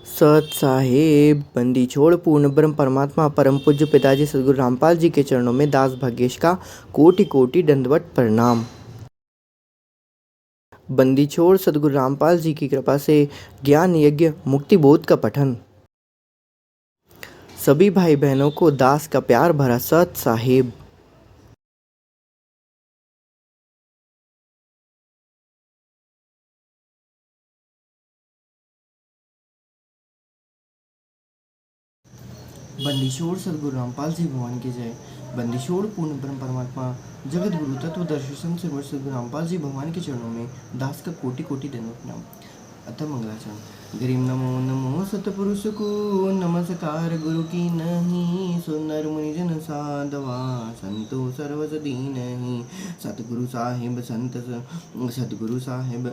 सत साहेब बंदी छोड़ पूर्ण ब्रह्म परमात्मा परम पूज्य पिताजी सदगुरु रामपाल जी के चरणों में दास भाग्येश का कोटि कोटि दंडवत प्रणाम। बंदी छोड़ सदगुरु रामपाल जी की कृपा से ज्ञान यज्ञ मुक्ति बोध का पठन। सभी भाई बहनों को दास का प्यार भरा सत साहेब। बंदीछोड़ सदगुरु रामपाल जी भगवान की जय। बंदीछोड़ पूर्ण ब्रह्म परमात्मा जगत गुरु तत्वदर्शी संत श्रीमद सदगुरु रामपाल जी भगवान के चरणों में दास का कोटि कोटि दंडवत प्रणाम। अतः मंगलाचरण। गरीब नमो नमो सतपुरुष को नमस्कार गुरु की नहीं, सुंदर मुनिजन साधवा संतो सर्वस दीनहि। सतगुरु साहिब सतगुरु साहिब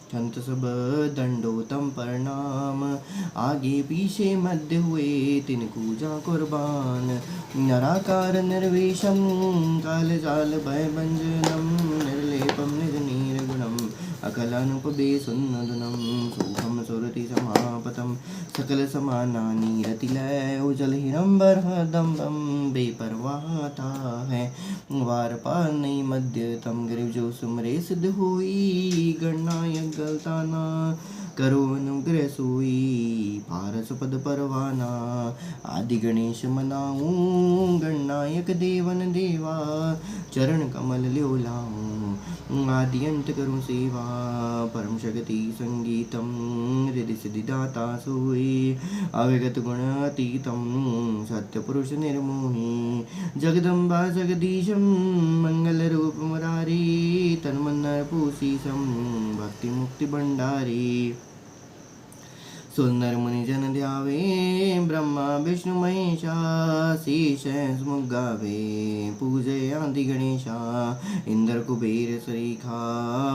संत सब दंडोतम प्रणाम। आगे पीछे मध्य हुए तिनको जा कुर्बान। नराकार निर्वेशम काल जाल भय भंजनम, निर्लेपम निज निर्गुणम अकलानुपदेशुन्नदुनं। सुखम सुरति समापतम सकल समानानि रतिलय उजल हिरंबरदम्बम। बेपरवाहता है वार पार नहीं मध्यतम, गरीब जो सुमरे सिद्ध हुई गणनायक गलताना। करो अनुग्रह सोई पारस पद परवाना। आदि गणेश मनाऊं गणनायक देवन देवा, चरण कमल ल्यो लाऊं आदि अंत करूं सेवा। परम शक्ति संगीतम हृदय सिद्धिदाता सोई, अविगत गुण अतीतम सत्य पुरुष निर्मोही। जगदम्बा जगदीशम मंगल रूप मुरारी, तन्मन पूषीशम भक्ति मुक्ति भंडारी। सुंदर मुनि जन ध्यावे ब्रह्मा विष्णु महेशा, शीश मुख गावे पूजे आदि गणेशा। इंद्र कुबेर सरीखा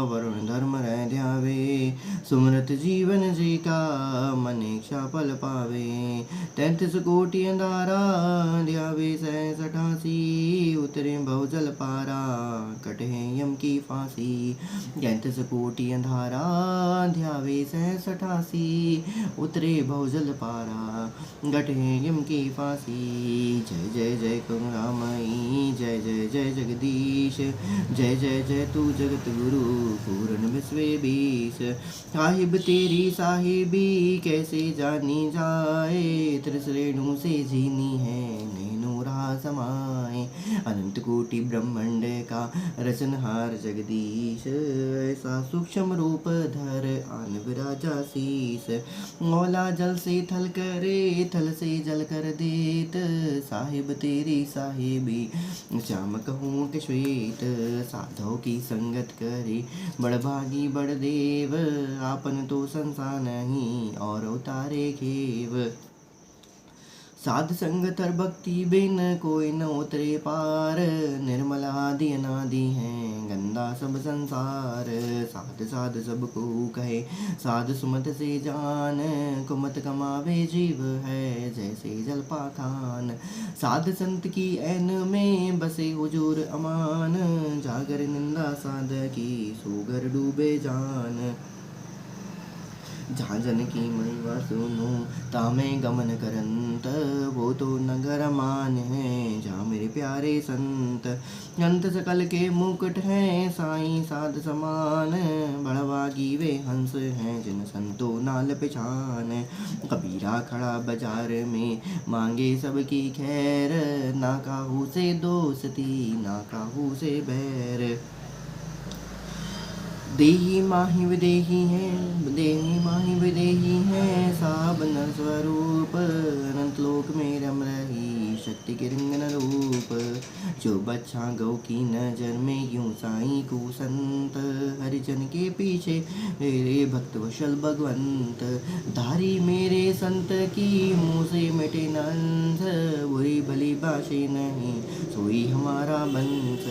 वरुण धर्म रह ध्यावे, सुमरत जीवन जी का मन इच्छा फल पावे। 33 कोटि अंधारा ध्यावे सहस 88, उतरे बहु जल पारा कटे यम की फांसी। 33 कोटि अंधारा ध्यावे सहस 88, उतरे बहुजल पारा गटे यम की फांसी। जय जय जय करुणामयी, जय जय जय जगदीश, जय जय जय तू जगत गुरु पूर्ण विश्व बीस। साहिब तेरी साहिबी कैसे जानी जाए, त्रिश्रेणु से जीनी है नैनो रहा समाए। अनंत कोटि ब्रह्मांड का रचनहार जगदीश, ऐसा सूक्ष्म रूप धर आन विराजा शीस। मौला जल से थल करे थल से जल कर देत, साहिब तेरी साहिबी श्याम कहूँ के श्वेत। साधो की संगत करे बड़ भागी बड़ देव, आपन तो संसार नहीं और उतारे खेव। साध संगत और भक्ति बिन कोई न उतरे पार, निर्मल आदि अनादि है गंदा सब संसार। साध साध सबको कहे साध सुमत से जान, कुमत कमावे जीव है जैसे जल पाखान। साध संत की ऐन में बसे हुजूर अमान, जागर निंदा साध की सोगर डूबे जान। जहाँ जन की महिमा सुनो तामे गमन करंत, वो तो नगर मान है जहाँ मेरे प्यारे संत। अंत सकल के मुकुट हैं साईं साध समान, बड़वागी वे हंस हैं जिन संतो नाल पिछान। कबीरा खड़ा बाजार में मांगे सबकी खैर, ना काहू से दोस्ती ना काहू से बैर। देही माही विदेही है देही माही विदेही है, साब नर स्वरूप अनंत लोक में रम रही शक्ति के रिंगन रूप। जो बच्चा गौ की नजर में यूं साईं को संत, हरिजन के पीछे मेरे भक्त वशल भगवंत। धारी मेरे संत की मुँह से मिटे नंस, बुरी भली बाशे नहीं सोई हमारा बंस।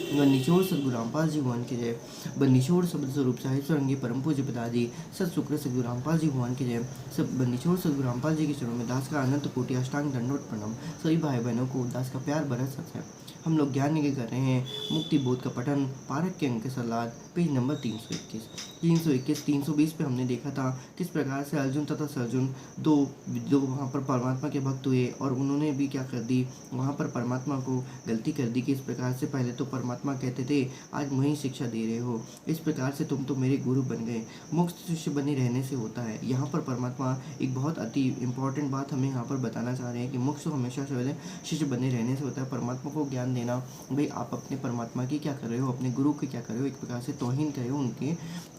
बंदीछोड़ सदगुरु रामपाल जी भगवान की जय। बंदीछोड़ शब्द स्वरूप साहिब स्वरंगी परम पूज्य पिताजी सत शुक्र सदगुरु रामपाल जी भगवान की जय। सब बंदीछोड़ सदगुरु रामपाल जी के चरणों में दास का अनंत कोटि अष्टांग दंडवत प्रणाम। सभी भाई बहनों को दास का प्यार भरा सत है। हम लोग ज्ञान निधि कर रहे हैं, मुक्ति बोध का पठन, पारक के अंक सलाद, पेज नंबर 321। 321 320 पे हमने देखा था किस प्रकार से अर्जुन तथा सर्जुन दो जो वहाँ पर परमात्मा के भक्त हुए और उन्होंने भी क्या कर दी, वहाँ पर परमात्मा को गलती कर दी कि इस प्रकार से पहले तो परमात्मा कहते थे आज मुझे शिक्षा दे रहे हो, इस प्रकार से तुम तो मेरे गुरु बन गए। मुक्त शिष्य बने रहने से होता है। यहाँ पर परमात्मा एक बहुत अति इम्पॉर्टेंट बात हमें यहाँ पर बताना चाह रहे हैं कि मुक्त हमेशा शिष्य बने रहने से होता है। परमात्मा को ज्ञान देना, भाई आप अपने परमात्मा की क्या कर रहे हो, अपने गुरु की क्या कर रहे हो, एक प्रकार से तौहीन कर रहे हो,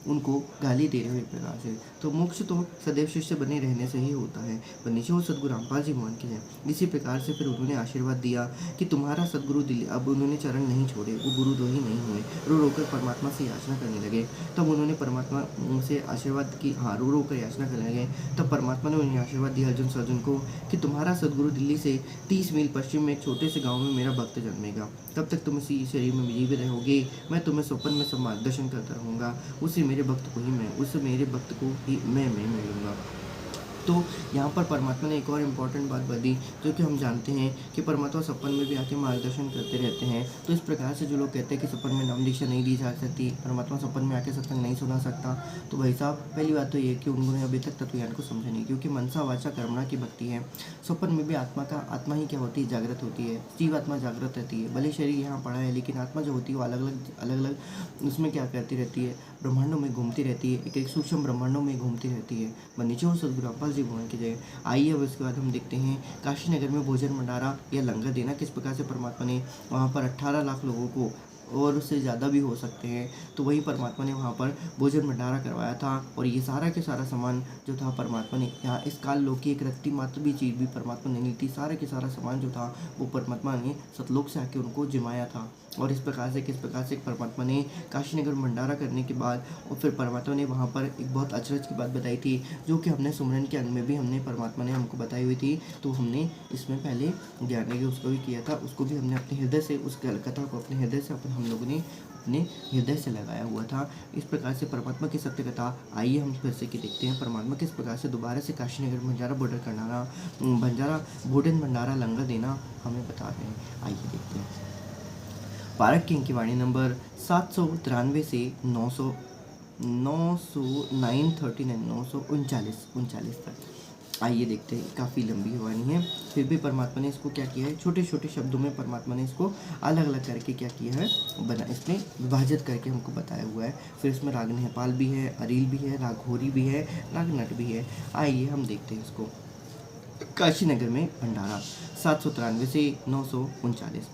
उनको गाली दे रहे हो एक प्रकार से। तो मोक्ष तो सदैव शिष्य बने रहने से ही होता है। नीचे हो सदगुरु रामपाल जी भगवान की है। इसी प्रकार से फिर उन्होंने आशीर्वाद दिया कि तुम्हारा सदगुरु दिल्ली, अब उन्होंने चरण नहीं छोड़े, वो गुरु दो ही नहीं हुए, रो रो कर परमात्मा से याचना करने लगे। तब उन्होंने परमात्मा से आशीर्वाद की, हाँ रो रो कर याचना करने लगे। तब परमात्मा ने उन्हें आशीर्वाद दिया अर्जुन सर्जुन को कि तुम्हारा सदगुरु दिल्ली से 30 मील पश्चिम में एक छोटे से गाँव में मेरा भक्त जन्मेगा। तब तक तुम इसी शरीर में जीवित रहोगे, मैं तुम्हें स्वप्न में सब मार्गदर्शन करता रहूँगा, उसी मेरे भक्त को ही मैं, उस मेरे भक्त को ही मैं मिलूँगा। तो यहाँ पर परमात्मा ने एक और इम्पॉर्टेंट बात बता दी, जो कि हम जानते हैं कि परमात्मा सपन में भी आके मार्गदर्शन करते रहते हैं। तो इस प्रकार से जो लोग कहते हैं कि सपन में नाम दीक्षा नहीं दी जा सकती, परमात्मा सपन में आके सत्संग नहीं सुना सकता, तो भाई साहब पहली बात तो ये कि उन्होंने अभी तक तत्वज्ञान को समझा नहीं, क्योंकि मनसा वाचा कर्मणा की भक्ति है। सपन में भी आत्मा ही क्या होती है, जागृत होती है। जीव आत्मा जागृत रहती है, भले शरीर यहाँ पड़ा है, लेकिन आत्मा जो होती है वो अलग अलग उसमें क्या करती रहती है, ब्रह्मांडों में घूमती रहती है, एक सूक्ष्म ब्रह्मांडों में घूमती रहती है। नीचे हो सदगुरु रामपाल जी भगवान की जय। आइए अब इसके बाद हम देखते हैं काशी नगर में भोजन भंडारा या लंगर देना किस प्रकार से परमात्मा ने वहाँ पर 18 लाख लोगों को, और उससे ज़्यादा भी हो सकते हैं, तो वही परमात्मा ने वहाँ पर भोजन भंडारा करवाया था। और ये सारा के सारा सामान जो था परमात्मा ने यहाँ इस काल लोक की एक रत्ती मात्र भी चीज़ भी परमात्मा ने नहीं थी, सारा के सारा सामान जो था वो परमात्मा ने सतलोक से आके उनको जिमाया था। और इस प्रकार से किस प्रकार से परमात्मा ने काशी नगर में भंडारा करने के बाद और फिर परमात्मा ने वहाँ पर एक बहुत अचरज की बात बताई थी, जो कि हमने सुमरन के अंग में भी हमने परमात्मा ने हमको बताई हुई थी। तो हमने इसमें पहले ज्ञान के उसको भी किया था, उसको भी हमने अपने हृदय से, उस कथा को अपने हृदय से हम लोगों ने अपने हृदय से लगाया हुआ था। इस प्रकार से परमात्मा की सत्य कथा आइए हम फिर से कि देखते हैं परमात्मा किस प्रकार से दोबारा से काशी नगर में बंजारा भोजन भंडारा लंगर देना हमें बता रहे हैं। आइए देखते हैं पारक की इनकी वाणी नंबर 793 से 939 तक। आइए देखते हैं, काफ़ी लंबी वाणी है, फिर भी परमात्मा ने इसको क्या किया है, छोटे छोटे शब्दों में परमात्मा ने इसको अलग अलग करके क्या किया है, इसमें विभाजित करके हमको बताया हुआ है। फिर इसमें राग नेपाल भी है, अरील भी है, राग घोरी भी है, राग नट भी है। आइए हम देखते हैं इसको। काशी नगर में भंडारा 793 से 939।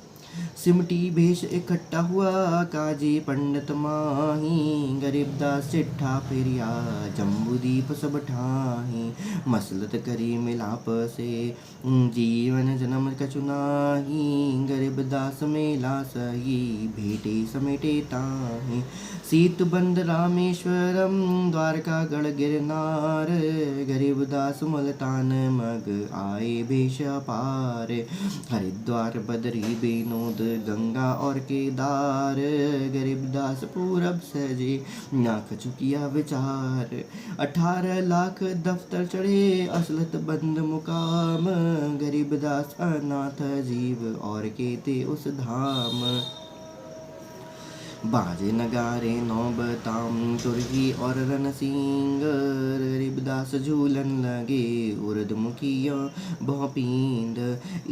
सिमटी भेष इकट्ठा हुआ काजी पंडित माही, गरीबदास चिट्ठा फिरिया जम्बूदीप सब ठाही, मसलत करी मिलाप से जीवन जन्म कचुनाही, गरीबदास मेला सही भेटे समेटे ताही, सीत बंद रामेश्वरम द्वारका गढ़ गिरनार, गरीबदास मुल्तान मग आए भेष पार, हरिद्वार बदरी बेनो गंगा और केदार, गरीबदास पूरब सजे नाक चुकिया विचार, 18 लाख दफ्तर चढ़े असलत बंद मुकाम, गरीबदास अनाथ जीव और केते उस धाम, बाजे नगारे नौबताम तुरही और रणसिंग, गरीबदास झूलन लगे उर्दमुखिया बहुपींद,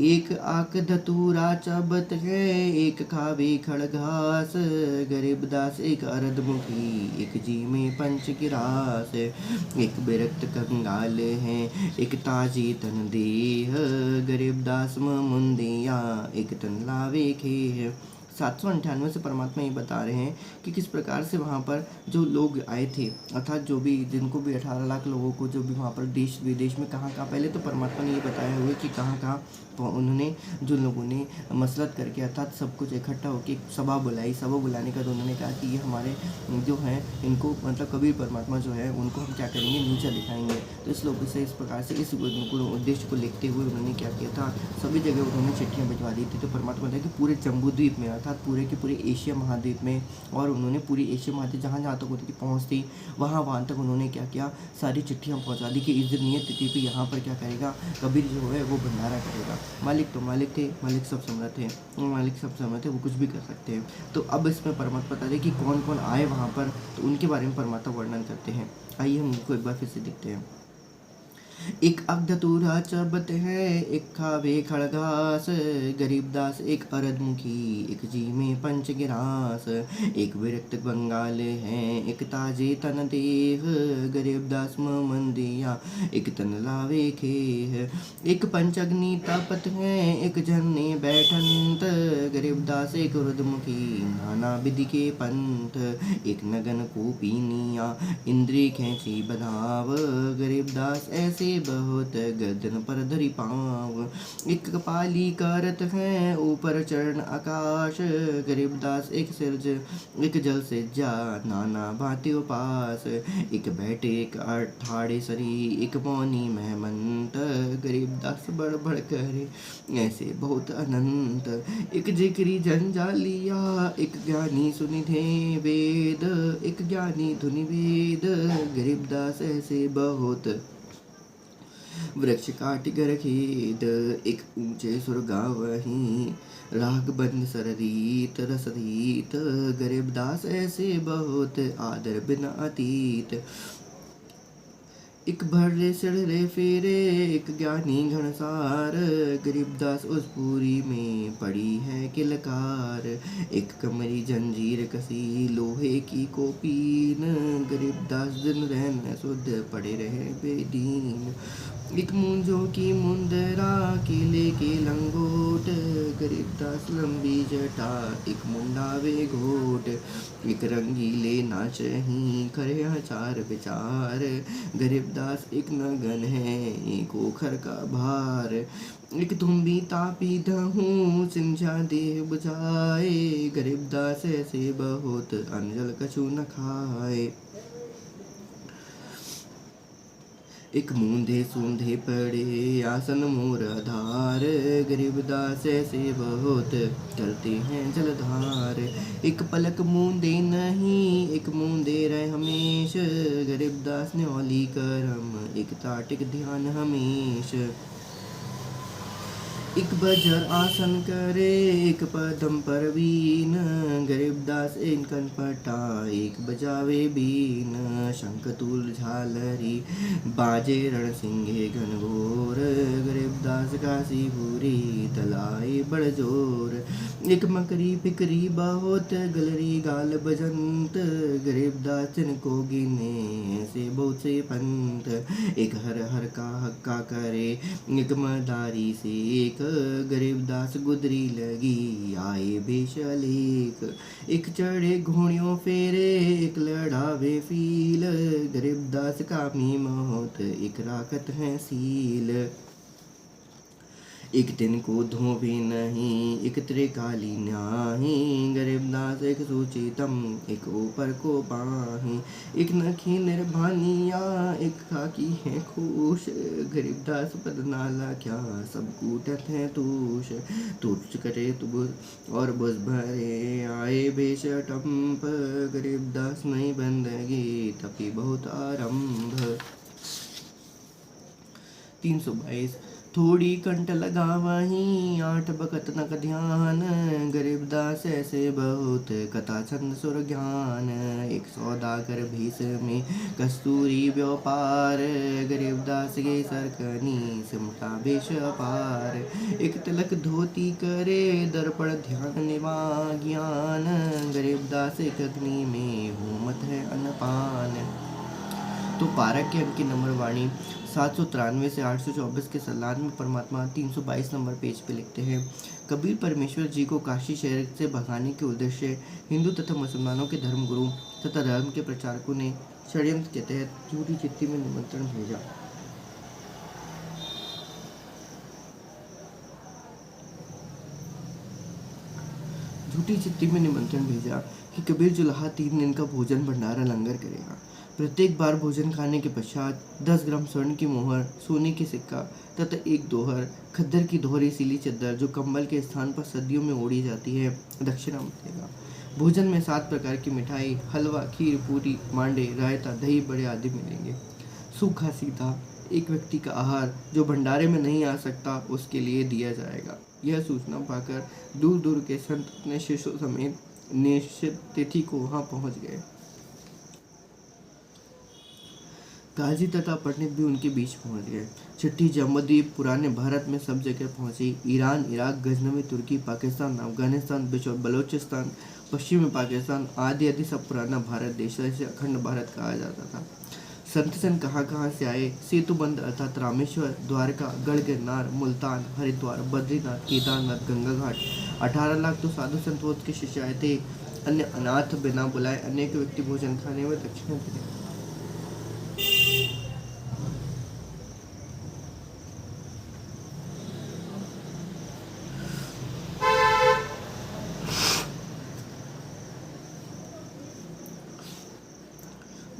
एक आक धतूरा चबत है एक खावे खड़ घास, गरीबदास एक अरदमुखी एक जी में पंच गिरास, एक बिरक्त कंगाल है एक ताजी तन देह, गरीबदास मुंदिया एक तन लावे खेह। 798 से परमात्मा ये बता रहे हैं कि किस प्रकार से वहाँ पर जो लोग आए थे, अर्थात जो भी जिनको भी 18 लाख लोगों को जो भी वहाँ पर देश विदेश में कहाँ पहले तो परमात्मा ने ये बताया हुआ कि कहाँ उन्होंने जो लोगों ने मसलत करके अर्थात सब कुछ इकट्ठा होकर सभा बुलाई, सभा बुलाने का तो उन्होंने कहा कि ये हमारे जो हैं इनको मतलब कबीर परमात्मा जो है उनको हम क्या करेंगे, नीचा दिखाएंगे। तो इस लोगों से इस प्रकार से इस उद्देश्य को लिखते हुए उन्होंने क्या किया था, सभी जगह उन्होंने चिट्ठियाँ भिजवा दी थी। तो परमात्मा ने कि पूरे जम्बूद्वीप में अर्थात साथ पूरे के पूरे एशिया महाद्वीप में, और उन्होंने पूरी एशिया महाद्वीप जहाँ जहाँ तक उनकी पहुँच थी वहाँ तक उन्होंने क्या किया, सारी चिट्ठियाँ पहुँचा दी कि इस नियत तिथि पे यहाँ पर क्या करेगा, कबीर जो है वो भंडारा करेगा। मालिक तो मालिक थे, मालिक सब समर्थ थे, मालिक सब समर्थ थे, वो कुछ भी कर सकते हैं। तो अब इसमें परमात्मा बता रहे कि कौन कौन आए वहाँ पर, तो उनके बारे में परमात्मा वर्णन करते हैं। आइए हम उनको एक बार फिर से देखते हैं। एक अग्धतूरा चबत है, एक खावे खड़गास, गरीबदास एक अरदमुखी, एक जी में पंच गिरास, एक विरक्त बंगाल है, एक ताजे तन देह, गरीबदास मन दिया, एक तन लावे खेह, एक पंचअग्नि तापत है, एक झरने बैठंत, गरीबदास एक रुद्रमुखी, नाना विधि के पंथ, एक नगन को पीनिया, इंद्री खेची बधाव, गरीबदास ऐसे बहुत गर्दन पर धरी पाँव, एक कपाली करत है ऊपर चरण आकाश, गरीबदास एक सिरज एक जल से जा, नाना भांति उपास, एक बैठे एक ठाड़े सरी, एक मौनी महमंत, गरीबदास बड़ बड़ करे ऐसे बहुत अनंत, एक जिक्री जंजालिया, एक ज्ञानी सुनिधे वेद, एक ज्ञानी धुनि वेद, गरीबदास ऐसे बहुत वृक्ष काट कर खेद, एक ऊंचे सुर गावहीं, राग बंद सररीत रसरीत, गरीबदास ऐसे बहुत आदर बिना अतीत, एक भर्रे सिड़रे फेरे, एक ज्ञानी घनसार, गरीबदास उस पूरी में पड़ी है किलकार, एक कमरी जंजीर कसी लोहे की कोपीन, गरीबदास दिन रहन शुद्ध पड़े रहे बेदीन, एक मूंजों की मुंदरा केले के लंगोट, गरीबदास लंबी जटा एक मुंडावे घोट, एक रंगीले नाचही करे आचार विचार, गरीबदास एक नगन है एक ओखर का भार, एक तुम्बी तापी दहूँ सिंझा देह बुझाए, गरीबदास ऐसे बहुत अंजल कछु न खाए, एक मूंधे सूंधे पड़े आसन मोर आधार, गरीबदास ऐसे बहुत करते हैं जलधार, एक पलक मूंदे नहीं एक मूंदे रहे हमेश, गरीबदास ने औली करम एक ताटिक ध्यान हमेश, एक बजर आसन करे एक पदम परवीन, गरीबदास एक कनपटा एक बजावे बीन, शंख तूल झालरी बाजे रण सिंहे घनघोर, गरीबदास काशी पूरी तलाई बड़ जोर, एक मकरी फिकरी बहुत गलरी गाल बजंत, गरीबदास तिनको गिने से बहुत से पंथ, एक हर हर का हक्का करे एक मदारी से एक, गरीबदास गुदरी लगी आए बेशलेक, एक चढ़े घोड़ियों फेरे एक लड़ावे फील, गरीबदास कामी महोत एक राखत है सील, एक दिन को धोबे नहीं एक त्रिकाली न्याही, गरीबदास एक सुचितम एक ऊपर को बाही, एक नखी निर्भानिया एक खाकी है खुश, गरीबदास बदनाला क्या सब कूटत है तूष, तुझ करे तुब और बुझ भरे आए बेशटम्प, गरीबदास नहीं बंदगी तपी बहुत आरंभ। 322 थोड़ी कंठ लगावहीं 8 बखत नक ध्यान, गरीबदास ऐसे बहुत कथा छंद सुर ज्ञान, एक सौदागर भीष में कस्तूरी व्यापार, गरीबदास के सरकनी सिमटा बेश अपार, एक तिलक धोती करे दर्पण ध्यान निवा ज्ञान, गरीबदास एक अग्नि में होमत है अनपान। तो पारक के अंक की नंबर वाणी 793 से 824 के सलाद में परमात्मा 322 नंबर पेज पे लिखते हैं। कबीर परमेश्वर जी को काशी शहर से भगाने के उद्देश्य हिंदू तथा मुसलमानों के धर्मगुरु तथा धर्म के प्रचारकों ने षड्यंत्र के तहत झूठी चिट्ठी में निमंत्रण भेजा। झूठी चिट्ठी में निमंत्रण भेजा कि कबीर जुलाहा 3 दिन का भोजन भंडारा लंगर करेगा। प्रत्येक बार भोजन खाने के पश्चात 10 ग्राम स्वर्ण की मोहर, सोने की सिक्का तथा एक दोहर खद्दर की दोहरी सीली चद्दर जो कंबल के स्थान पर सदियों में ओढ़ी जाती है, दक्षिणा मिलेगा। भोजन में 7 प्रकार की मिठाई, हलवा, खीर, पूरी, मांडे, रायता, दही बड़े आदि मिलेंगे। सूखा सीधा एक व्यक्ति का आहार जो भंडारे में नहीं आ सकता उसके लिए दिया जाएगा। यह सूचना पाकर दूर दूर के संत अपने शिष्यों समेत निश्चित तिथि को वहां पहुंच गए। काजी तथा पंडित भी उनके बीच पहुंच गए। चिट्ठी जम्बूद्वीप पुराने भारत में सब जगह पहुंची। ईरान, इराक, गजनवी, तुर्की, पाकिस्तान, अफगानिस्तान, बलोचिस्तान, पश्चिमी पाकिस्तान आदि सब पुराना भारत देश है। इसे अखंड भारत कहा जाता था। संत जन कहाँ कहाँ से आए। सेतुबंद अर्थात रामेश्वर, द्वारका, गढ़ गिरनार, मुल्तान, हरिद्वार, बद्रीनाथ, केदारनाथ, गंगा घाट 18 लाख तो साधु संतों के शिष्य आए थे। अन्य अनाथ बिना बुलाए अनेक व्यक्ति भोजन खाने में दक्षिणा दिए।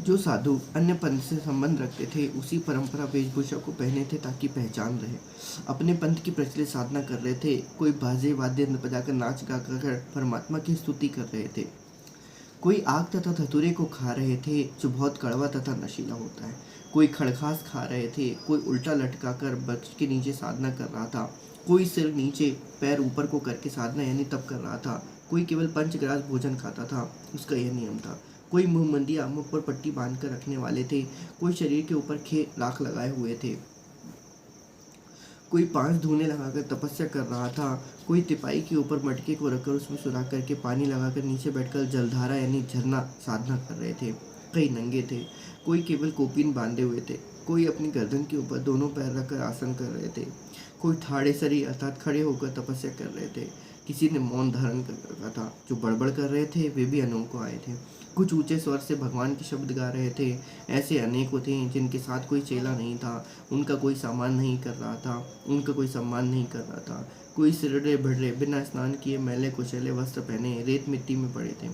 जो साधु अन्य पंथ से संबंध रखते थे उसी परंपरा वेशभूषा को पहने थे ताकि पहचान रहे। अपने पंथ की प्रचलित साधना कर रहे थे। कोई बाजे वाद्य बजाकर नाच गा कर परमात्मा की स्तुति कर रहे थे। कोई आग तथा धतूरे को खा रहे थे जो बहुत कड़वा तथा नशीला होता है। कोई खड़खास खा रहे थे। कोई उल्टा लटका कर वृक्ष के नीचे साधना कर रहा था। कोई सिर नीचे पैर ऊपर को करके साधना यानी तप कर रहा था। कोई केवल पंचग्रास भोजन खाता था, उसका यह नियम था। कोई मुंहमंदिया मुख पर पट्टी बांध कर रखने वाले थे। कोई शरीर के ऊपर राख लगाए हुए थे। कोई 5 धूने लगाकर तपस्या कर रहा था। कोई तिपाई के ऊपर मटके को रखकर उसमें सुराख करके पानी लगाकर नीचे बैठकर जलधारा यानी झरना साधना कर रहे थे। कई नंगे थे। कोई केवल कोपीन बांधे हुए थे। कोई अपनी गर्दन के ऊपर दोनों पैर रखकर आसन कर रहे थे। कोई ठाड़े सरी अर्थात खड़े होकर तपस्या कर रहे थे। किसी ने मौन धारण कर रखा था। जो बड़बड़ कर रहे थे वे भी अनोखो आए थे। कुछ ऊंचे स्वर से भगवान के शब्द गा रहे थे। ऐसे अनेकों थे जिनके साथ कोई चेला नहीं था। उनका कोई सामान नहीं कर रहा था। उनका कोई सम्मान नहीं कर रहा था। कोई सिरड़े भिड़े बिना स्नान किए मैले कुचैले वस्त्र पहने रेत मिट्टी में पड़े थे।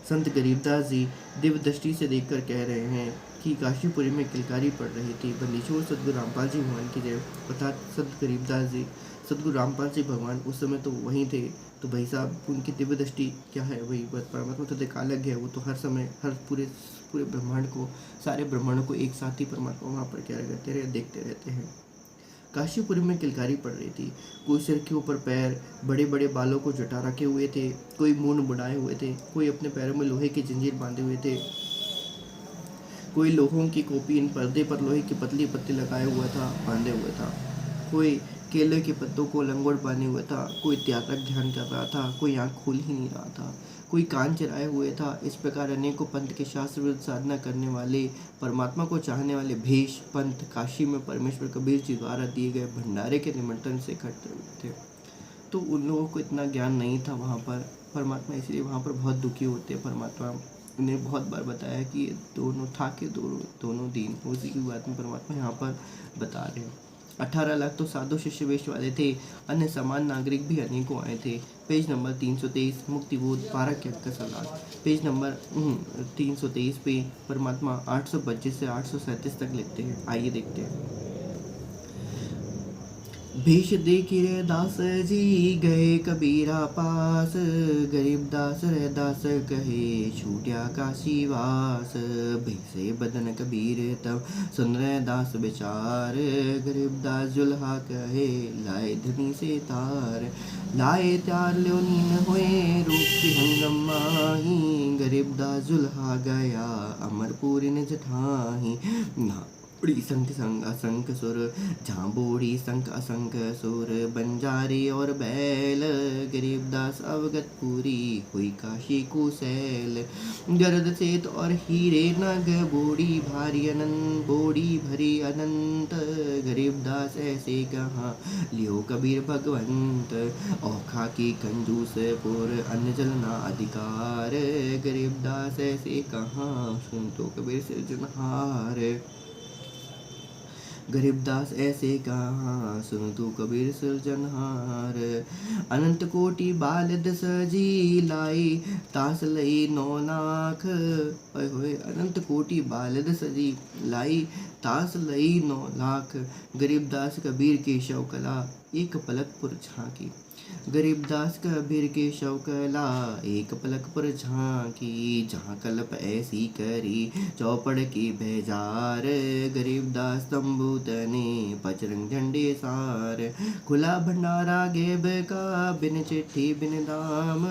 संत गरीबदास जी दिव्य दृष्टि से देखकर कह रहे हैं कि काशीपुरी में किलकारी पड़ रही थी। बंदीछोड़ सदगुरु रामपाल जी भगवान की जय। अर्थात संत गरीबदास जी सदगुरु रामपाल जी भगवान उस समय तो वहीं थे। तो भाई साहब उनकी दिव्य दृष्टि क्या है, वही परमात्मा तो एक अलग है। वो तो हर समय हर पूरे पूरे ब्रह्मांड को, सारे ब्रह्मांड को एक साथ ही परमात्मा वहाँ पर क्या करते रहे, देखते रहते हैं। काशीपुरी में किलकारी पड़ रही थी। कोई सिर के ऊपर पैर, बड़े बड़े बालों को जटा रखे हुए थे। कोई मूंड बुढ़ाए हुए थे। कोई अपने पैरों में लोहे की जंजीर बांधे हुए थे। कोई लोहों की कोपीन पर्दे पर लोहे की पतली पत्ती लगाए हुआ था, बांधे हुए था। कोई केले के पत्तों को लंगोट बांधे हुए था। कोई त्यागक ध्यान कर रहा था। कोई आंख खोल ही नहीं रहा था। कोई कान चराए हुए था। इस प्रकार अनेकों पंथ के शास्त्र विरुद्ध साधना करने वाले, परमात्मा को चाहने वाले भेष पंथ काशी में परमेश्वर कबीर जी द्वारा दिए गए भंडारे के निमंत्रण से इकट्ठे हुए थे। तो उन लोगों को इतना ज्ञान नहीं था वहाँ पर परमात्मा, इसलिए वहाँ पर बहुत दुखी होते हैं। परमात्मा ने बहुत बार बताया कि ये दोनों था के दोनों दीन, उसी की बात में परमात्मा यहाँ पर बता रहे हैं। 18 लाख तो साधु शिष्य वेश वाले थे। अन्य समान नागरिक भी अनेकों आए थे। पेज नंबर 323 मुक्तिबोध पारक का सलाह। पेज नंबर 323 पे परमात्मा 825 से 837 तक लिखते हैं। आइए देखते हैं। भेष देखिरे दास जी गए कबीरा पास। गरीब दास रे दास कहे छूटिया काशीवास। भेषे बदन कबीर तब सुन रहे दास विचार। गरीब दास जुल्हा कहे लाए धनी से तार। लाए त्यार लो नीन हुए रूप हंगम माही। गरीब दास जुल्हा गया अमरपुर निज ठाही। बूढ़ी संख संग असंख सुर, जहाँ बूढ़ी संख असंख सुर। बंजारे और बैल गरीबदास अवगत पूरी, हुई काशी कुशैल। गरद सेत और हीरे नग, बोड़ी भारी अनंत, बोड़ी भरी अनंत। गरीबदास ऐसे कहाँ लियो कबीर भगवंत। औखा की कंजूस पुर, अन्न जलना अधिकार। गरीबदास ऐसे कहाँ सुन तो कबीर सिरजनहार। गरीबदास ऐसे कहा सुन तू कबीर सिरजनहार। अनंत कोटि बालद सजी लाई तास लई 9 लाख। ओए होए अनंत कोटि बालद सजी लाई तास लई 9 लाख। गरीबदास कबीर की शव कला एक पलक पुर झांकी। गरीबदास कबीर के शव कला एक पलक पर झांकी। जहाँ कल्प ऐसी करी चौपड़ की बेजार। गरीबदास तंबू तने बजरंग झंडे सार। खुला भंडारा गेब का बिन चिट्ठी बिन दाम।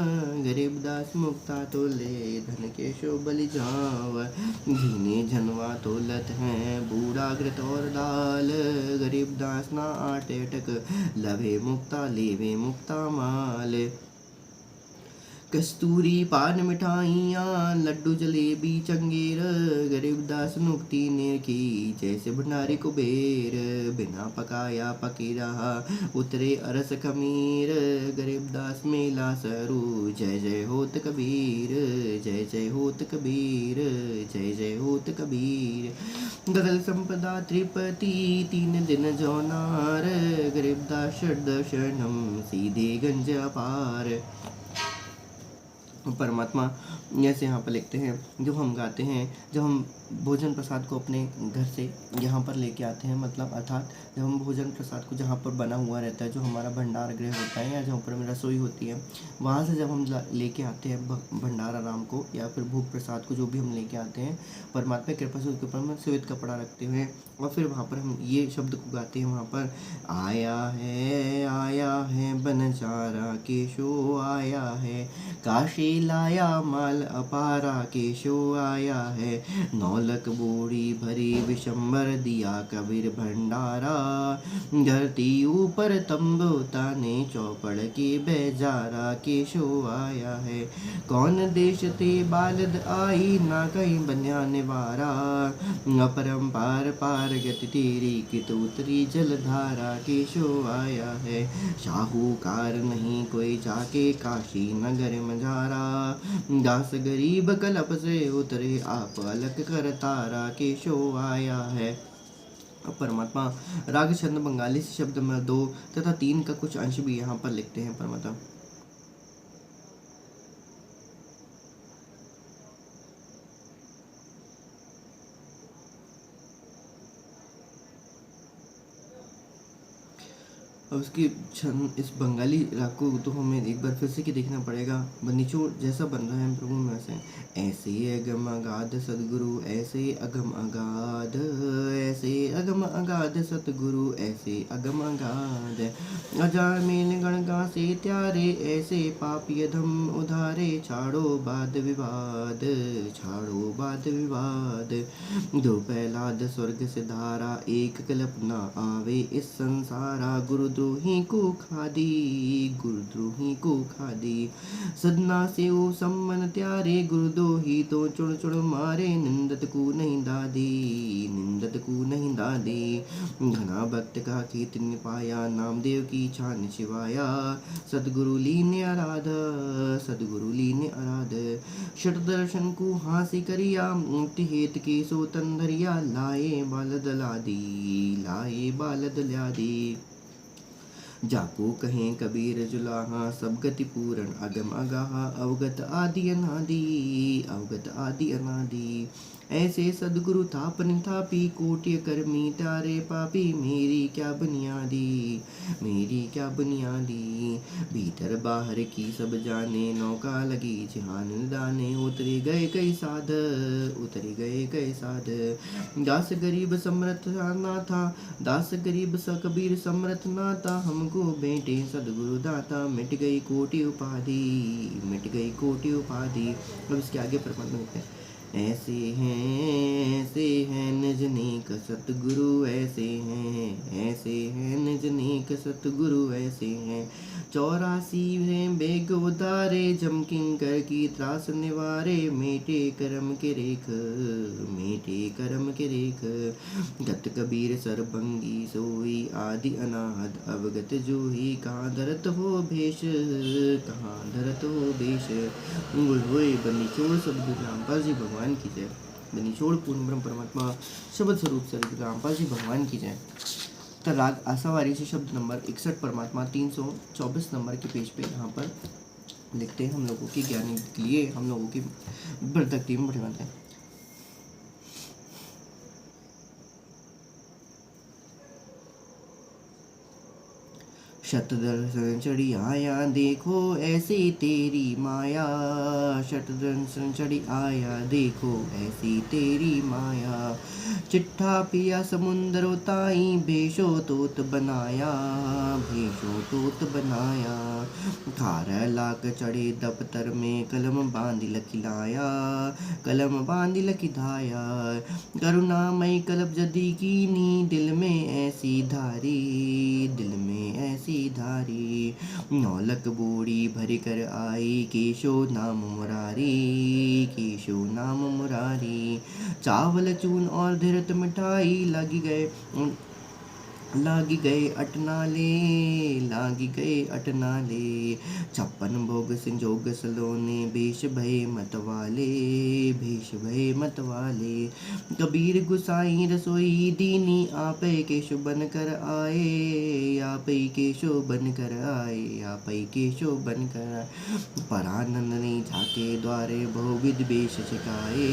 गरीबदास मुक्ता तो ले धन के शो बलि जाव। घीने झनवा तोलत हैं बूढ़ा घृत और दाल। गरीबदास ना आटे टक लवे मुक्ता लेवे मुक्ता माल। कस्तूरी पान मिठाइयाँ लड्डू जलेबी चंगेर। गरीबदास नुक्ति निरखी जैसे भंडारी कुबेर। बिना पकाया पकी रहा उतरे अरस खमीर। गरीबदास मेला सरू जय जय होत कबीर। जय जय होत कबीर। जय जय होत कबीर। गदल संपदा त्रिपति 3 दिन जौनार। गरीबदास दर्शनम सीधे गंज अपार। परमात्मा जैसे यहाँ पर लिखते हैं, जो हम गाते हैं, जब हम भोजन प्रसाद को अपने घर से यहाँ पर लेके आते हैं, मतलब अर्थात जब हम भोजन प्रसाद को जहाँ पर बना हुआ रहता है, जो हमारा भंडार गृह होता है या जहाँ पर में रसोई होती है, वहाँ से जब हम लेके आते हैं भंडारा राम को या फिर भोग प्रसाद को, जो भी हम लेके आते हैं, परमात्मा की कृपा से उसके ऊपर हम श्वेत कपड़ा रखते हुए और फिर वहाँ पर हम ये शब्द को गाते हैं वहाँ पर, आया है बनचारा केशो आया है, काशी लाया माल अपारा केशो आया है, नौलक बूढ़ी भरी विशंबर दिया कबीर भंडारा, धरती ऊपर तंबू ताने चौपड़ के बेजारा केशो आया है, कौन देश ते बालद आई ना कहीं बन्या निवारा, अपरंपार पार गति तेरी कित उतरी जलधारा केशो आया है, शाहूकार नहीं कोई जाके काशी नगर मझारा, दास गरीब कलप से उतरे आप अलग कर तारा केशो आया है। अब परमात्मा राग छंद बंगाली से शब्द में 2 तथा 3 का कुछ अंश भी यहाँ पर लिखते हैं परमात्मा। अब उसकी छंद इस बंगाली राग को तो हमें एक बार फिर से कि देखना पड़ेगा, निचोड़ जैसा बन रहा है प्रभु में से, ऐसे अगम अगाध सदगुरु ऐसे अगम अगाध, ऐसे अगम अगाध सतगुरु ऐसे अगम अगाध, अजामिल गणगा से त्यारे ऐसे पापी अधम उधारे, छाड़ो वाद विवाद छाड़ो वाद विवाद, दो प्रहलाद स्वर्ग से धारा एक कल्प न आवे इस संसारा, गुरुद्रोही को खादी गुरुद्रोही को खादी, सदना से ओ सम्मन त्यारे गुरुद्रोही तो चुड़ चुड़ मारे, निंदत को नहीं दादी निंदत को नहीं दादी, घना भक्त का कीर्तन पाया नामदेव की छान शिवाया, सदगुरु लीने आराध सदगुरु लीने आराध, षट दर्शन को हासि करिया मुक्ति हेत के सो तंधरिया, लाए बालद लादी, जाको कहें कबीर जुलाहा सब गति पूरण अगम अगाहा, अवगत आदि अनादि, ऐसे सदगुरु थापन थापी कोटि कर्मी तारे पापी, मेरी क्या बुनियादी, भीतर बाहर की सब जाने, नौका लगी जहान दाने, उतरे गए कई साध, दास गरीब समर्थ ना था, दास गरीब स कबीर समर्थ ना था, हमको बेटे सदगुरु दाता, मिट गई कोटि उपाधि। अब इसके आगे परमात्मा लिखते हैं, ऐसे हैं निज नेक सतगुरु ऐसे हैं निज नेक सतगुरु ऐसे हैं, 84 हैं बेग उतारे जम किंकर की त्रास निवारे, मेटे कर्म के रेख, गत कबीर सरभंगी सोई आदि अनाहद, अवगत जो ही कहाँ धरत हो भेष होए बनी चोर सदगुरु रामपाल जी भगवान की जय। बनिचोड़ पूर्ण ब्रह्म परमात्मा शब्द स्वरूप सर रामपाल जी भगवान की जय। तो राग आसावारी से शब्द नंबर 61 परमात्मा 324 नंबर के पेज पे यहाँ पर लिखते हैं हम लोगों की ज्ञान के लिए, हम लोगों की बरतकती में बढ़ाते हैं। शतदर्शन चढ़ी आया देखो ऐसी तेरी माया, शतदर्शन चढ़ी आया देखो ऐसी तेरी माया, चिट्ठा पिया समुंदर उताई भेषो तोत बनाया, भेषो तोत बनाया, खारा लाक चढ़े दफ्तर में कलम बांध लखिलाया, कलम बांध लखिधाया, करुणामयी कलब जदी कीनी दिल में ऐसी धारी, दिल में ऐसी धारी, नौलक बूढ़ी भर कर आई केशो नाम मुरारी, केशो नाम मुरारी, चावल चून और धीरत मिठाई लागी गए अटनाले, लागी गए अटनाले, 56 भोग संजोग सलोने भेष भय मतवाले, भेष भय मतवाले, कबीर गुसाई रसोई दीनी आपे केशो बन कर आए, आपे केशो बन कर आए, आपे केशो बन कर आए, परानंद ने झाके द्वारे बहुविध वेश छिकाए,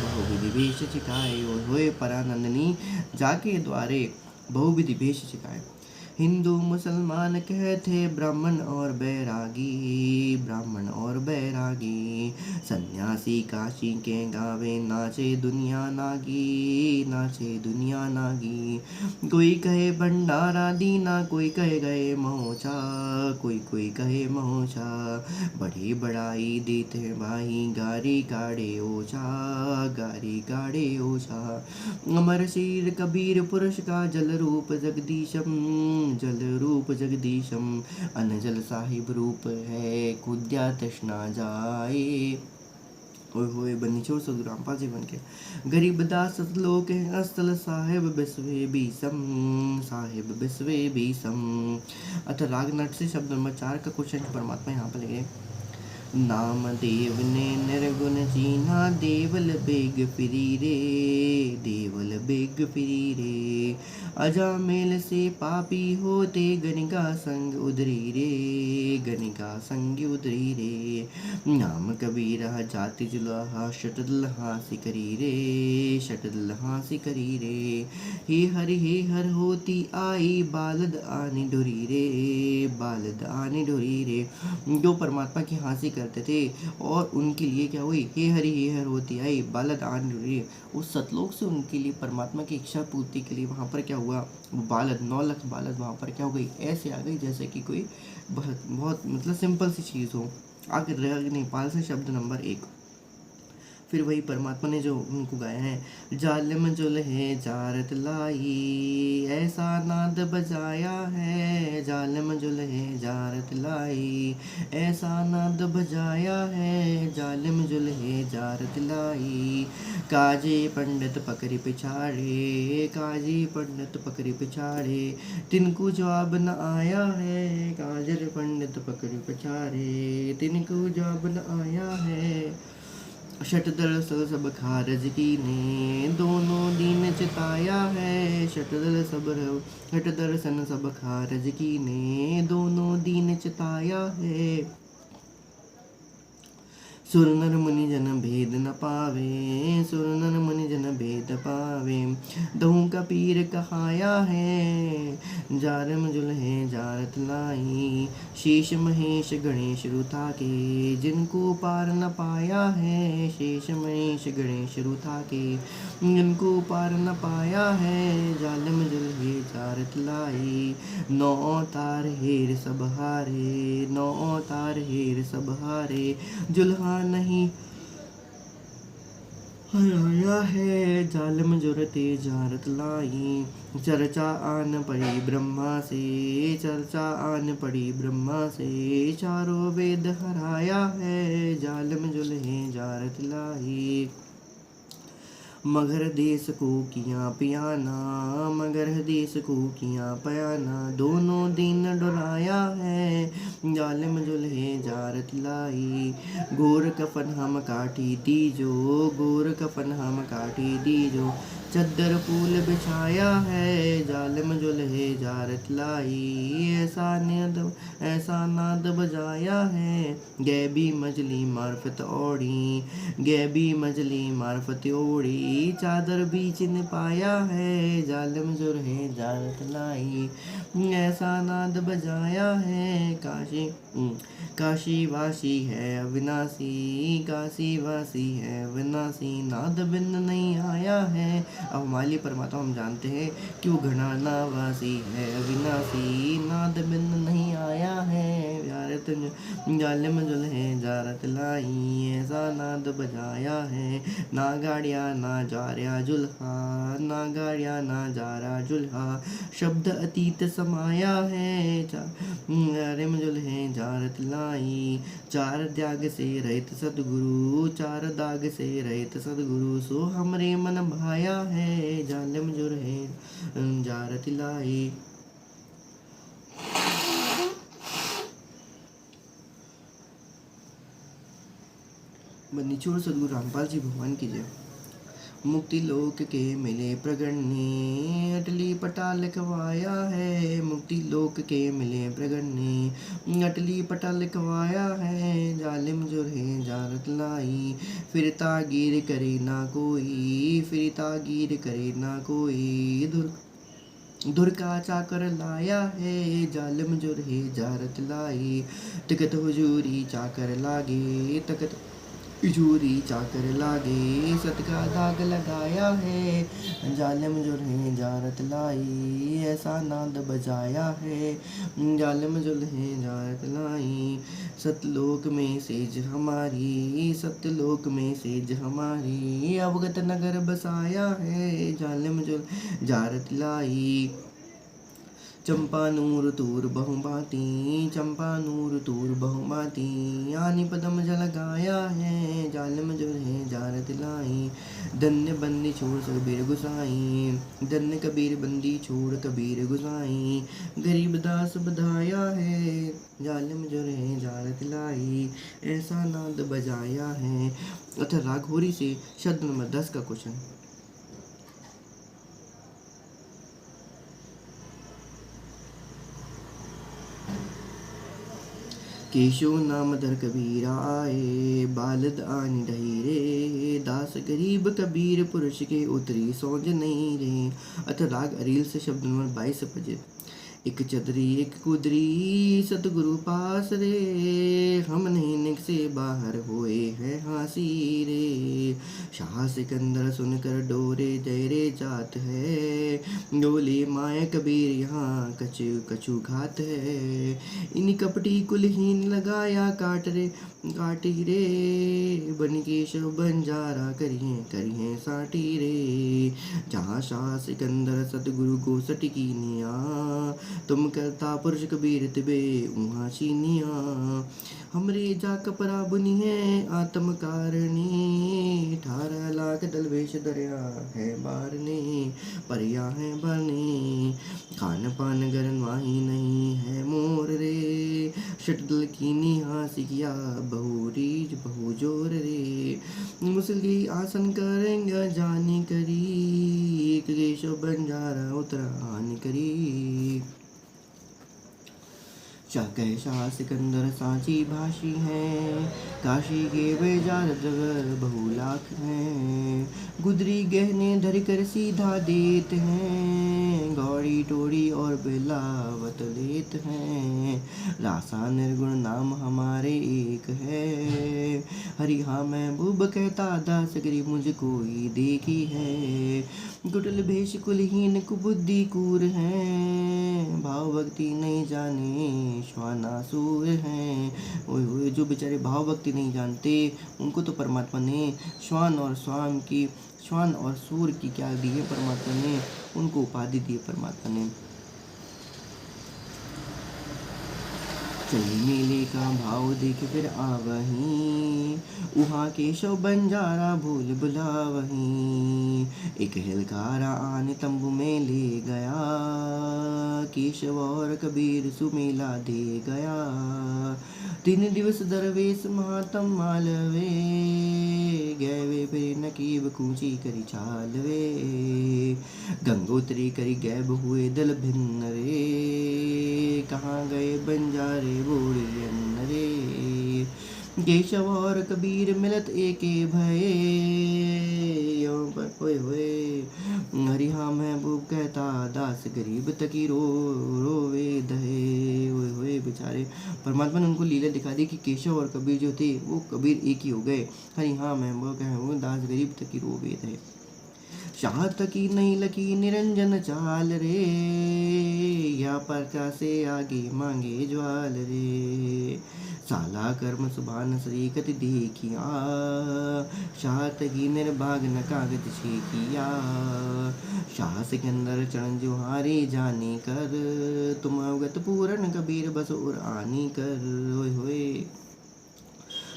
बहुविध वेश छिकाए, होए परानंदनी जाके द्वारे बहुविधि भेष छिकाए। हिंदू मुसलमान कहते ब्राह्मण और बैरागी, ब्राह्मण और बैरागी, सन्यासी काशी के गावे नाचे दुनिया नागी, नाचे दुनिया नागी, कोई कहे भंडारा दीना, कोई कहे गए मोचा, कोई कहे मोचा, बड़ी बड़ाई देते भाई गारी काढ़े ओछा, गारी काढ़े ओछा, अमर शीर कबीर पुरुष का जल रूप जगदीशम, जल रूप जगदीशम, अनजल साहिब रूप है कुद्या तृष्णा जाए, ओए होए बनिचोड़ सदगुरु रामपाल जी बन के, गरीब दास लोक है अस्थल साहेब बिस्वे बीसम, साहेब बिस्वे बीसम। अथ राग नट से शब्द नंबर 4 का क्वेश्चन परमात्मा यहाँ पर लगे, नाम देव ने निर्गुण चीन्हा, देवल बेग फिरी रे, देवल बेग फिरी रे, अजामेल से पापी होते गणिका संग उधरी रे, गणिका संग उधरी रे, नाम कबीरा जाति जुलाहा शटदल हासी करी रे, शटदल हासी करी रे, हे हर होती आई बालद आनी डोरी रे, बालद आनी डोरी रे, जो परमात्मा की हांसी करते थे और उनके लिए क्या हुई, हे हर होती आई बालद आनी डोरी, उस सतलोक से उनके लिए परमात्मा की इच्छा पूर्ति के लिए वहाँ पर क्या हुआ, बालद 9 लाख बालद वहाँ पर क्या हो गई, ऐसे आ गई जैसे कि कोई बहुत मतलब सिंपल सी चीज़ हो। आगे रह नेपाल से शब्द नंबर 1, फिर वही परमात्मा ने जो उनको गाया है, जालिम जुल्हे जारत लाई, ऐसा नाद बजाया है, जालिम जुल्हे जारत लाई, ऐसा नाद बजाया है, जालिम जुल्हे जारत लाई, काजे पंडित पकड़ी पिछाड़े, काजी पंडित पकड़ी पिछाड़े, तिनको जवाब न आया है, काजर पंडित पकड़ी पिछाड़े, तिनको जवाब न आया है, शतदर्शन सब खारज कीने, दोनों दीन चिताया है, शतदर्शन सब खारज कीने, दोनों दीन चिताया है, सुर नर मुनि जन भेद न पावे, सुर नर मुनि जन भेद पावे, दहु का पीर कहाया है, जारम जुल्हे जारत लाई, शेष महेश गणेश रुथा के, जिनको पार न पाया है, शेष महेश गणेश रुथा के, जिनको पार न पाया है, जालिम जुल्हे जारत लाई, 9 तार हेर सब हारे, 9 तार हेर सब हारे, जुल्हा नहीं हराया है, जालिम जुरते जारत लाई, चर्चा आन पड़ी ब्रह्मा से, चर्चा आन पड़ी ब्रह्मा से, चारों वेद हराया है, जालिम जुल्हे जारत लाई, मगर देश को किया पियाना, मगर देश को किया पयाना, दोनों दिन डुलाया है, जालिम जुल्हे जारत लाई। गोर कफन हम काटी दीजो, गोर कफन हम काटी दीजो, चद्दर फूल बिछाया है, जालिम जुल्हे जारत लाई। ऐसा नाद बजाया है, गैबी मजली मार्फत ओढ़ी, गैबी मजली मार्फत ओढ़ी, चादर बीच न पाया है, जालिम जुल्हे जारत लाई। ऐसा नाद बजाया है, काशी वासी है अविनाशी, काशी वासी है अविनाशी, नाद बिन नहीं आया है। अब हमारे परमात्मा हम जानते हैं कि वो घनानावासी है अविनाशी, नाद बिन नहीं आया है, यारत जालिम जुल्हे जारत लाई। ऐसा नाद बजाया है, ना गाड़िया ना जा रहा जुल्हा, ना गाड़िया ना जा रहा जुल्हा, शब्द अतीत समाया है, जालिम जुल्हे जारत लाई। चार त्याग से रहित सतगुरु, चार दाग से रहित सतगुरु, सो हमरे मन भाया है, जालिम जुल्हे जारत लाई। बंदीछोड़ सदगुरु रामपाल जी भगवान की जय। मुक्ति लोक के मिले प्रगण ने, अटली पटा लिखवाया है, मुक्ति लोक के मिले प्रगण ने, अटली पटा लिखवाया है, जालिम जुल्हे जारत लाई। फिरता गिर करे ना कोई, फिरता गिर करे ना कोई, धुर का चाकर लाया है, जालिम जुल्हे जारत लाई। तकत हुजूरी चाकर लागे, तकत हुजूरी चाकर लागे, सत का दाग लगाया है, जालिम जुल्हे जारत लाई। ऐसा नाद बजाया है, जालिम जुल्हे जारत लाई। सतलोक में सेज हमारी, सतलोक में सेज हमारी, अवगत नगर बसाया है, जालिम जुल्हे जारत लाई। चंपा नूर तूर बहुभांति, चंपा नूर तूर बहुभांति, आनी पदम जल गाया है, जालिम जुल्हे जारत लाई। धन्य बंदी छोड़ कबीर गुसाई, धन्य कबीर बंदी छोड़ कबीर गुसाई, गरीब दास बधाया है, जालिम जुल्हे जारत लाई। ऐसा नाद बजाया है। अतः राग होरी से शब्द नंबर 10 का क्वेश्चन। केशव नाम धर कबीर आए, बालद आनी ढही रे, दास गरीब कबीर पुरुष के उतरी सौज नहीं रे। अतः राग अरील से शब्द नंबर 22 बजे। एक चतरी एक कुदरी सतगुरु पास रे, हम नहीं निक से बाहर हुए हैं हासी रे। शाह सिकंदर सुनकर डोरे जय रे जात है, डोले माए कबीर यहाँ कछु कछु घात है। इन कपटी कुलहीन लगाया काटी रे, बन केशव बंजारा करिए करिए साटी रे। जहाँ शाह सिकंदर सतगुरु को सटकी निया, तुम करता पुरुष कबीर तिबे उहाँ चीनिया। हमरे जा कपरा बुनी है आत्म कारणी, 18 लाख दलवेश दरिया है बारने, परिया है बरने। खान पान गरन वाही नहीं है मोर रे, शटदल की निहासी किया बहु रीज बहु जोर रे। मुसली आसन करेंगे जानी करी, केशव बंजारा उतरा आनी करी। चाकह शाह सिकंदर सांची भाषी हैं, काशी के बेजार जगर बहु लाख हैं। गुदरी गहने धर कर सीधा देत हैं, गौड़ी टोड़ी और बिलावत लेत हैं। रासा निर्गुण नाम हमारे एक है, हरिहा महबूब कहता दास गरीब मुझ कोई देखी है। कुटिल भेष कुलहीन कुबुद्धि कूर हैं, भाव भक्ति नहीं जाने श्वानासुर हैं। ओए जो बेचारे भाव भक्ति नहीं जानते उनको तो परमात्मा ने श्वान और सूर की क्या दी है, परमात्मा ने उनको उपाधि दी है परमात्मा ने। चली मेले का भाव देख फिर आवहीं, उहाँ केशव बंजारा भूल बुलावहीं। एक हिलकारा आने तंबू में ले गया, केशव और कबीर सुमेला दे गया। 3 दिवस दरवेश मातम मालवे, गैवे फिर नकीब कूची करी चालवे। गंगोत्री करी गैब हुए दल भिन्न रे, कहाँ गए बंजारे बोड़ियन रे। केशव और कबीर मिलत एके भये, यों पर होए होए हरि हाँ महबूब कहता दास गरीब तकी रो रोवे दहे। होए होए बेचारे, परमात्मा ने उनको लीला दिखा दी कि केशव और कबीर जो थे वो कबीर एक ही हो गए। हरि हाँ महबूब कहे वो दास गरीब तकी रोवे दहे। शाह तकी नहीं लकी निरंजन चाल रे, या परचा से आगे मांगे ज्वाल रे। साला कर्म सुभान श्री कति देखिया, शाह तकी निर्भाग न कागज छेकिया। शाह सिकंदर चरण जुहारे जाने कर, तुम अवगत पूरन कबीर बस उर आनी कर। होए होए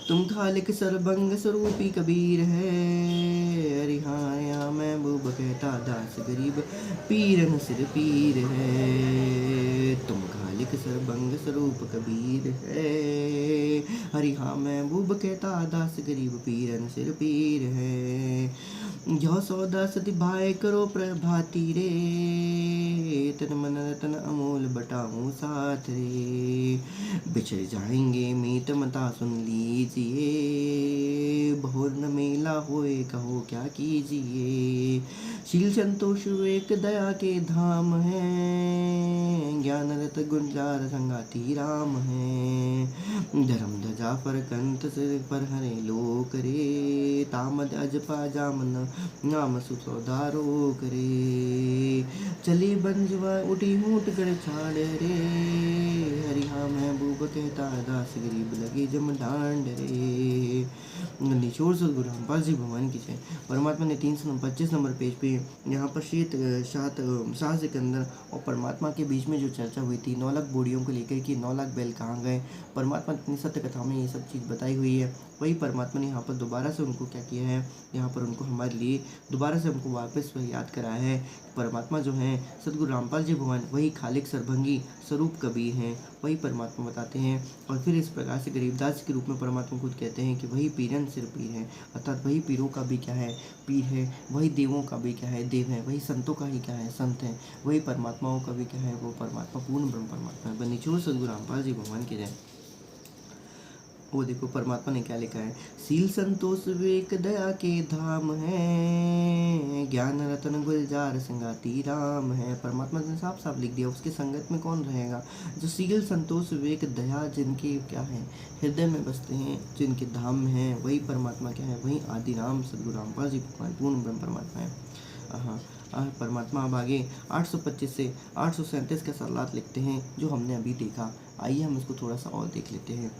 तुम खालिक सरबंग स्वरूपी कबीर है, अरे हाँ या महबूब कहता दास गरीब पीरन सिर पीर है। तुम खालिक सरबंग स्वरूप कबीर है, हरि हाँ महबूब कहता दास गरीब पीरन सिर पीर है। जो सौदा सति भाई करो प्रभाती रे, तन मन रतन अमोल बटाऊं साथ रे। बिछड़ जाएंगे मीत मता सुन लीजिए, बहुर न मेला होए कहो क्या कीजिए। शील संतोष विवेक दया के धाम है, ज्ञान रत गुंजार संगाती राम है। धर्म ध्वजा पर कंठ सिर पर हरे लोक रे, तामद अजपा जामन नाम सुसौदारो करे। चली बंजवा उठी ऊँट कर छाड़ रे, हरि हाँ महबूब कहता दास गरीब लगे जम डांड रे। निचोड़ सदगुरु रामपाल जी भगवान की जय। परमात्मा ने 325 नंबर पेज पे यहाँ पर शाह सिकंदर और परमात्मा के बीच में जो चर्चा हुई थी 9 लाख बोड़ियों को लेकर कि 9 लाख बैल कहाँ गए, परमात्मा अपनी सत्य कथा में ये सब चीज़ बताई हुई है। वही परमात्मा ने यहाँ पर दोबारा से उनको क्या किया है, यहाँ पर उनको हमारे लिए दोबारा से हमको वापस याद कराया है। परमात्मा जो हैं सदगुरु रामपाल जी भगवान वही खालिक सरभंगी स्वरूप कबीर हैं, वही परमात्मा बताते हैं। और फिर इस प्रकार से गरीबदास के रूप में परमात्मा खुद कहते हैं कि वही पीरन सिर पीर है, अर्थात वही पीरों का भी क्या है पीर है, वही देवों का भी क्या है देव है, वही संतों का ही क्या है संत है, वही परमात्माओं का भी क्या है वो परमात्मा पूर्ण ब्रह्म परमात्मा है। निचोड़ सदगुरु रामपाल जी भगवान की जय। वो देखो परमात्मा ने क्या लिखा है, सील संतोष विवेक दया के धाम है, ज्ञान रतन गुलजार संगाती राम है। परमात्मा ने साफ साफ लिख दिया उसकी संगत में कौन रहेगा, जो सील संतोष विवेक दया जिनके क्या है हृदय में बसते हैं, जिनके धाम में है वही परमात्मा क्या है, वही आदि राम सदगुरु रामपाल जी भगवान पूर्ण ब्रह्म परमात्मा है। परमात्मा अब आगे 825 से 837 का सलात लिखते हैं जो हमने अभी देखा। आइए हम इसको थोड़ा सा और देख लेते हैं।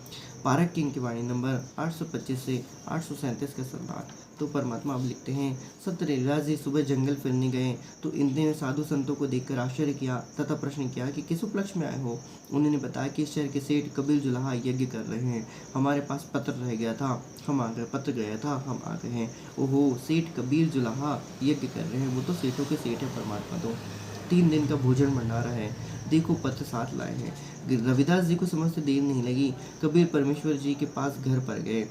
पारक किंग की वाणी नंबर 825 से 837 का सलात। तो परमात्मा अब लिखते हैं, संत रविदास जी सुबह जंगल फिरने गए तो इनने साधु संतों को देखकर आश्चर्य किया तथा प्रश्न किया कि किस उपलक्ष्य में आए हो। उन्होंने बताया कि इस शहर के सेठ कबीर जुलाहा यज्ञ कर रहे हैं, हमारे पास पत्र रह गया था हम आ गए, पत्र गया था हम आ गए हैं। ओहो, सेठ कबीर जुलाहा यज्ञ कर रहे हैं, वो तो सेठों के सेठ है परमात्मा। तो 3 दिन का भोजन भंडारा है, देखो पत्र साथ लाए हैं। रविदास जी को समझते देर नहीं लगी, कबीर परमेश्वर जी के पास घर पर गए।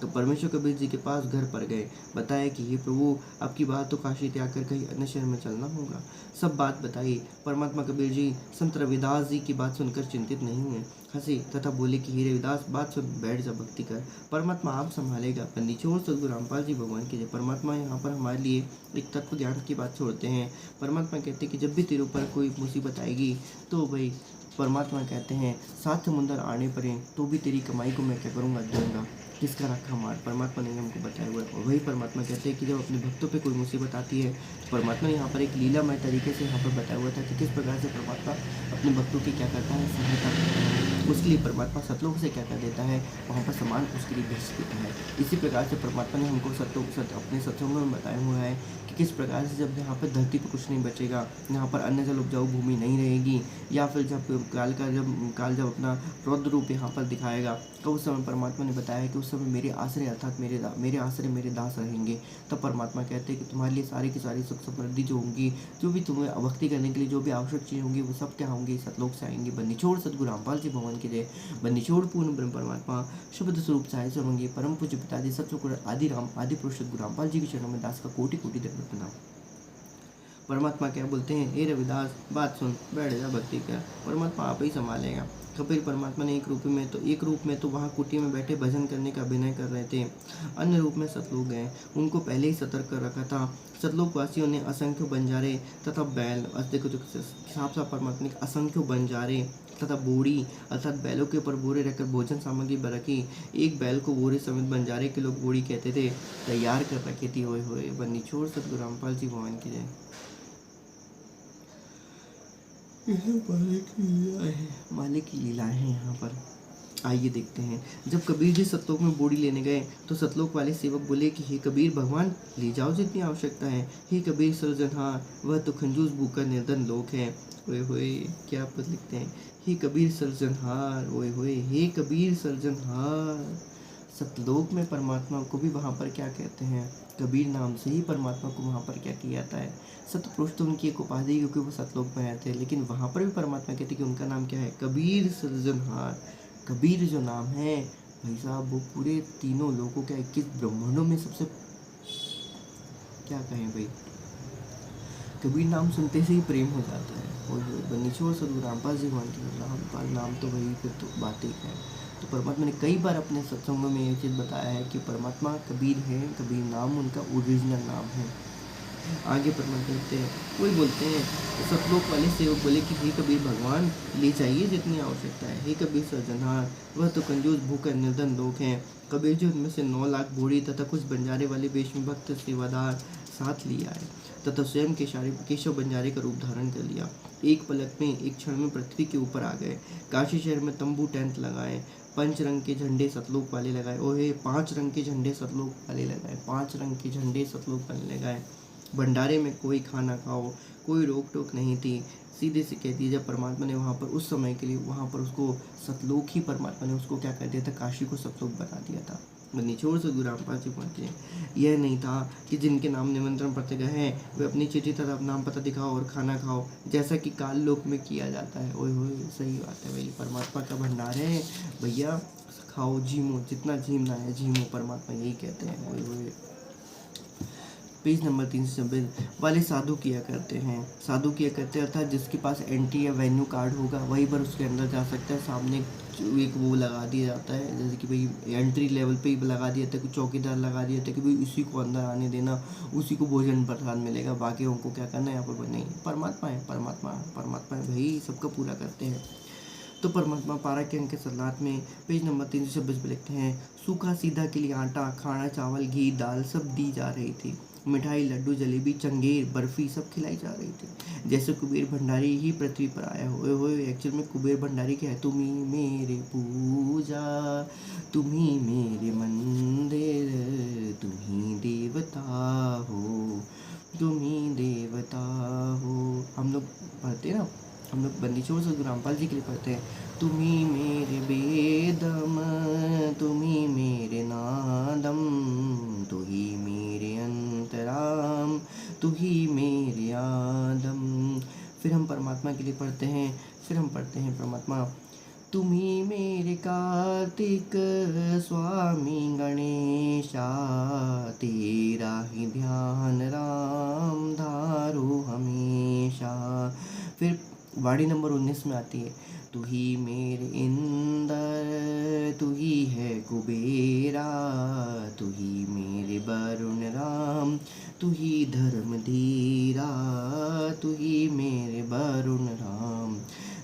तो परमेश्वर कबीर जी के पास घर पर गए, बताया कि हे प्रभु आपकी बात तो काशी त्याग कर कहीं अन्य शहर में चलना होगा। सब बात बताई। परमात्मा कबीर जी संत रविदास जी की बात सुनकर चिंतित नहीं हुए, हंसे तथा बोले कि हे रविदास बात सुन बैठ जा, भक्ति कर, परमात्मा आप संभालेगा। निचोड़ सदगुरु रामपाल जी भगवान की जय। परमात्मा यहाँ पर हमारे लिए एक तत्व ज्ञान की बात छोड़ते हैं। परमात्मा कहते हैं कि जब भी तेरे ऊपर कोई मुसीबत आएगी तो भाई परमात्मा कहते हैं 7 समुंदर आने पड़े तो भी तेरी कमाई को मैं क्या करूँगा, दूंगा। किसका रखा मार, परमात्मा ने हमको बताया हुआ है। और वही परमात्मा कहते हैं कि जब अपने भक्तों पे कोई मुसीबत आती है तो परमात्मा ने यहाँ पर एक लीलामय तरीके से यहाँ पर बताया हुआ था कि किस प्रकार से परमात्मा अपने भक्तों की क्या करता है, सहायता करता है। उसके लिए परमात्मा सतलोक से क्या कर देता है, वहाँ पर सामान उसके लिए भेज देता है। इसी प्रकार से परमात्मा ने हमको अपने सत्संगों में बताया हुआ है कि किस प्रकार से जब यहाँ पर धरती पर कुछ नहीं बचेगा, यहाँ पर अन्न जल उपजाऊ भूमि नहीं रहेगी, या फिर जब काल जब अपना रौद्र रूप यहाँ पर दिखाएगा, तो उस समय परमात्मा ने बताया कि उस समय मेरे आश्रय अर्थात मेरे आश्रय मेरे दास रहेंगे। तब परमात्मा कहते हैं कि तुम्हारे लिए सारी की सारी सुख समृद्धि जो होंगी, जो भी तुम्हें भक्ति करने के लिए जो भी आवश्यक चीज़ होंगी, वो सब क्या होंगी, सतलोक से आएंगी। बंदीछोड़ सदगुरु रामपाल जी भगवान की जय। बंदीछोड़ पूर्ण ब्रह्म परमात्मा शब्द स्वरूप साहिब सर्वंगी परम पूज्य पिताजी सतगुरु आदि राम आदि पुरुष सदगुरु रामपाल जी के चरणों में दास का कोटि कोटि दंडवत प्रणाम। परमात्मा क्या बोलते हैं, हे रविदास बात सुन, बैठ जा, भक्ति कर, परमात्मा आप ही संभालेगा। कबीर परमात्मा ने एक रूप में तो वहाँ कुटी में बैठे भजन करने का अभिनय कर रहे थे। अन्य रूप में सतलोक गए, उनको पहले ही सतर्क कर रखा था। सतलोक वासियों ने असंख्य बंजारे तथा बैल, देखो तो साफ साफ परमात्मा ने असंख्य बंजारे तथा बोरी अर्थात बैलों के ऊपर बोरे रखकर भोजन सामग्री रखी। एक बैल को बोरे समेत बंजारे के लोग बोरी कहते थे, तैयार कर रखी थी। होए होए बंदीछोड़ सतगुरु रामपाल जी भगवान की जय। मालिक की लीलाएं हैं यहाँ पर। आइए देखते हैं। जब कबीर जी सतलोक में बोड़ी लेने गए तो सतलोक वाले सेवक बोले कि हे कबीर भगवान, ले जाओ जितनी आवश्यकता है। हे कबीर सर्जनहार, वह तो कंजूस भूखा निर्धन लोक है। ओए होए क्या पद लिखते हैं, हे कबीर सर्जनहार, ओए होए हे कबीर सर्जनहार। सतलोक में परमात्मा को भी वहाँ पर क्या कहते हैं, कबीर नाम से ही परमात्मा को वहाँ पर क्या किया जाता है, सतपुरुष तो उनकी एक उपाधि, क्योंकि वो सतलोक में रहते हैं। लेकिन वहाँ पर भी परमात्मा कहते हैं कि उनका नाम क्या है, कबीर सृजनहार। कबीर जो नाम है भाई साहब, वो पूरे तीनों लोगों के 21 ब्रह्मांडों में सबसे क्या कहें भाई, कबीर नाम सुनते से ही प्रेम हो जाता है। और बंदीछोड़ सदगुरु रामपाल जी भगवान की रामपाल नाम तो वही फिर तो बात ही है। तो परमात्मा ने कई बार अपने सत्संगों में ये चीज़ बताया है कि परमात्मा कबीर है, कबीर नाम उनका ओरिजिनल नाम है। आगे परमात्मा कहते हैं, वही बोलते हैं, सतलोक वाले सेवक बोले कि हे कबीर भगवान, ले जाइए जितनी आवश्यकता है। हे कबीर सर्जनहार, वह तो कंजूस भूखा निर्धन लोग हैं। कबीर जी उनमें से 9 लाख बोरी तथा कुछ बंजारे वाले वेश में भक्त सेवादार साथ लिए आए तथा स्वयं केशव बंजारे का रूप धारण कर लिया। एक पलक में, एक क्षण में पृथ्वी के ऊपर आ गए। काशी शहर में तंबू टेंट लगाए, 5 रंग के झंडे सतलोक वाले लगाए। ओहे 5 रंग के झंडे सतलोक वाले लगाए, 5 रंग के झंडे सतलोक वाले लगाए। भंडारे में कोई खाना खाओ, कोई रोक टोक नहीं थी। सीधे से कह दिया, जब परमात्मा ने वहाँ पर उस समय के लिए वहाँ पर उसको सतलोक ही परमात्मा ने उसको क्या कर दिया था, काशी को सतलोक बना दिया था। निचोड़ से गुरु रामपाल जी पहुँचे। यह नहीं था कि जिनके नाम निमंत्रण पत्र गए हैं वे अपनी चिट्ठी तथा नाम पता दिखाओ और खाना खाओ, जैसा कि काल लोक में किया जाता है। ओए होए सही बात है भाई, परमात्मा का भंडार है भैया, खाओ झीमो, जितना झीमना है झीमो, परमात्मा यही कहते हैं। ओए होए पेज नंबर 390 वाले साधु किया करते हैं, साधु किया करते हैं अर्थात जिसके पास एंट्री या वेन्यू कार्ड होगा वही पर उसके अंदर जा सकता है। सामने एक वो लगा दिया जाता है, जैसे कि भाई एंट्री लेवल पे ही लगा दिया था, कुछ चौकीदार लगा दिया था कि भाई उसी को अंदर आने देना, उसी को भोजन प्रसाद मिलेगा, बाकी उनको क्या करना है यहाँ पर नहीं। परमात्मा है, परमात्मा है भाई, सबका पूरा करते हैं। तो परमात्मा पारा के अंक 7 में पेज नंबर 326 पे लिखते हैं, सूखा सीधा के लिए आटा, खाना, चावल, घी, दाल सब दी जा रही थी। मिठाई, लड्डू, जलेबी, चंगेर, बर्फी सब खिलाई जा रही थी। जैसे कुबेर भंडारी ही पृथ्वी पर आया हो। एक्चुअल में कुबेर भंडारी क्या है, तुम्ही मेरे पूजा, तुम्ही मेरे मंदिर, तुम्ही देवता हो, तुम्ही देवता हो। हम लोग पढ़ते हैं ना, हम लोग बंदीछोड़ से रामपाल जी के लिए पढ़ते हैं, तुम्ही मेरे बेदम, तुम्ही मेरे नादम, तू ही मेरे अंतराम, तू ही मेरे आदम। फिर हम परमात्मा के लिए पढ़ते हैं, परमात्मा, तुम्ही मेरे कार्तिक स्वामी गणेशा, तेरा ही ध्यान राम धारो हमेशा। फिर वाड़ी नंबर 19 में आती है, तू ही मेरे इंद्र, तू ही है कुबेरा, तू ही मेरे वरुण राम, तू ही धर्म धीरा, तू ही मेरे वरुण राम।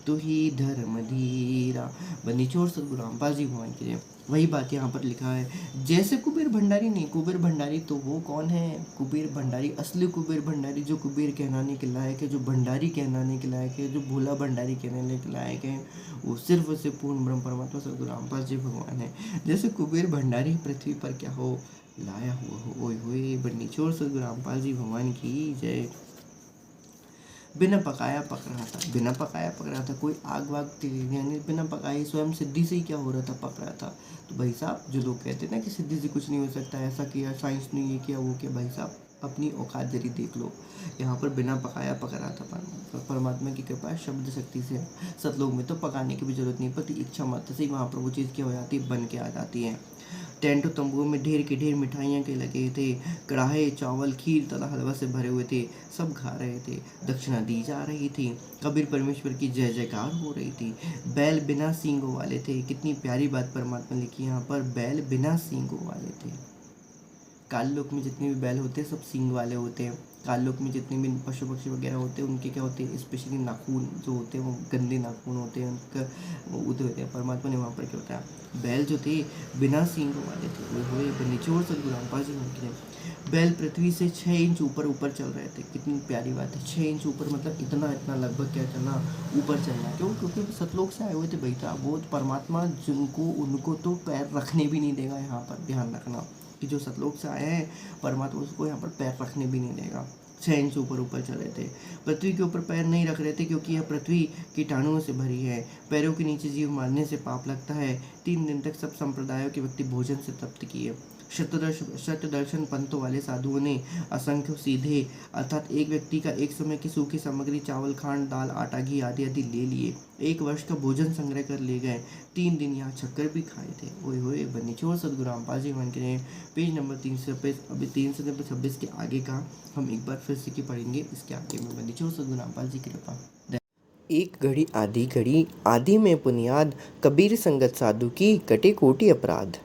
तू ही धर्म धीरा। बंदी छोड़ सतगुरु रामपाल जी भगवान की जय। वही बात यहाँ पर लिखा है, जैसे कुबेर भंडारी नहीं, कुबेर भंडारी तो वो कौन है, कुबेर भंडारी असली कुबेर भंडारी जो कुबेर कहलाने के लायक है, जो भंडारी कहलाने के लायक है, जो भोला भंडारी कहलाने के लायक है, वो सिर्फ और सिर्फ पूर्ण ब्रह्म परमात्मा सतगुरु रामपाल जी भगवान है। जैसे कुबेर भंडारी पृथ्वी पर क्या हो, लाया हुआ हो। ओए होए बन्नी छोड़ सतगुरु रामपाल जी भगवान की जय। बिना पकाया पक रहा था, बिना पकाया पक रहा था, कोई आग वाग यानी बिना पकाए स्वयं सिद्धि से ही क्या हो रहा था, पक रहा था। तो भाई साहब जो लोग कहते हैं ना कि सिद्धि से कुछ नहीं हो सकता, ऐसा किया साइंस ने ये किया वो किया, भाई साहब अपनी औकात जरी देख लो। यहाँ पर बिना पकाया पक रहा था, परमात्मा की कृपा शब्द शक्ति से। सतलोक में तो पकाने की भी जरूरत नहीं पड़ती, इच्छा मात्र से ही वहाँ पर वो चीज़ क्या हो जाती है, बन के आ जाती है। टेंटो तंबुओं में ढेर के ढेर मिठाइयाँ के लगे थे, कढ़ाई चावल खीर तला हलवा से भरे हुए थे, सब खा रहे थे, दक्षिणा दी जा रही थी, कबीर परमेश्वर की जय जयकार हो रही थी। बैल बिना सींगों वाले थे, कितनी प्यारी बात परमात्मा लिखी यहाँ पर, बैल बिना सींगों वाले थे। काल लोक में जितने भी बैल होते हैं सब सींग वाले होते हैं। काल लोक में जितने भी पशु पक्षी वगैरह होते हैं उनके क्या होते हैं, स्पेशली नाखून जो होते हैं वो गंदे नाखून होते हैं, उनका वो उधर होते हैं। परमात्मा ने वहाँ पर क्या होता है, बैल जो थे बिना सींगों वाले थे, वो हुए निचोड़ सतगुरु रामपाल जी उनके लिए। बैल पृथ्वी से 6 इंच ऊपर ऊपर चल रहे थे, कितनी प्यारी बात है, 6 इंच ऊपर मतलब इतना इतना लगभग क्या चलना, ऊपर चलना। क्यों, क्योंकि सतलोक से आए हुए थे भाई साहब, वो परमात्मा जिनको उनको तो पैर रखने भी नहीं देगा। यहाँ पर ध्यान रखना कि जो सतलोक से आए हैं परमात्मा उसको यहाँ पर पैर रखने भी नहीं देगा। 6 इंच ऊपर ऊपर चल रहे थे, पृथ्वी के ऊपर पैर नहीं रख रहे थे क्योंकि यह पृथ्वी कीटाणुओं से भरी है, पैरों के नीचे जीव मारने से पाप लगता है। 3 दिन तक सब संप्रदायों के व्यक्ति भोजन से तृप्त किए। शतदर्शन पंथों वाले साधुओं ने असंख्य सीधे अर्थात एक व्यक्ति का एक समय की सूखी सामग्री चावल खांड दाल आटा घी आदि आदि ले लिए, 1 वर्ष का भोजन संग्रह कर ले गए। 3 दिन यहाँ शक्कर भी खाए थे। ओए होए बन्नी छोड़ सतगुरु रामपाल जी मान के पेज नंबर 326। अभी 326 के आगे का हम एक बार फिर से की पढ़ेंगे, इसके आगे में बन्नी छोड़ सतगुरु रामपाल जी की कृपा। एक घड़ी आधी घड़ी आदि में पुनियाद, कबीर संगत साधु की कटे कोटि अपराध।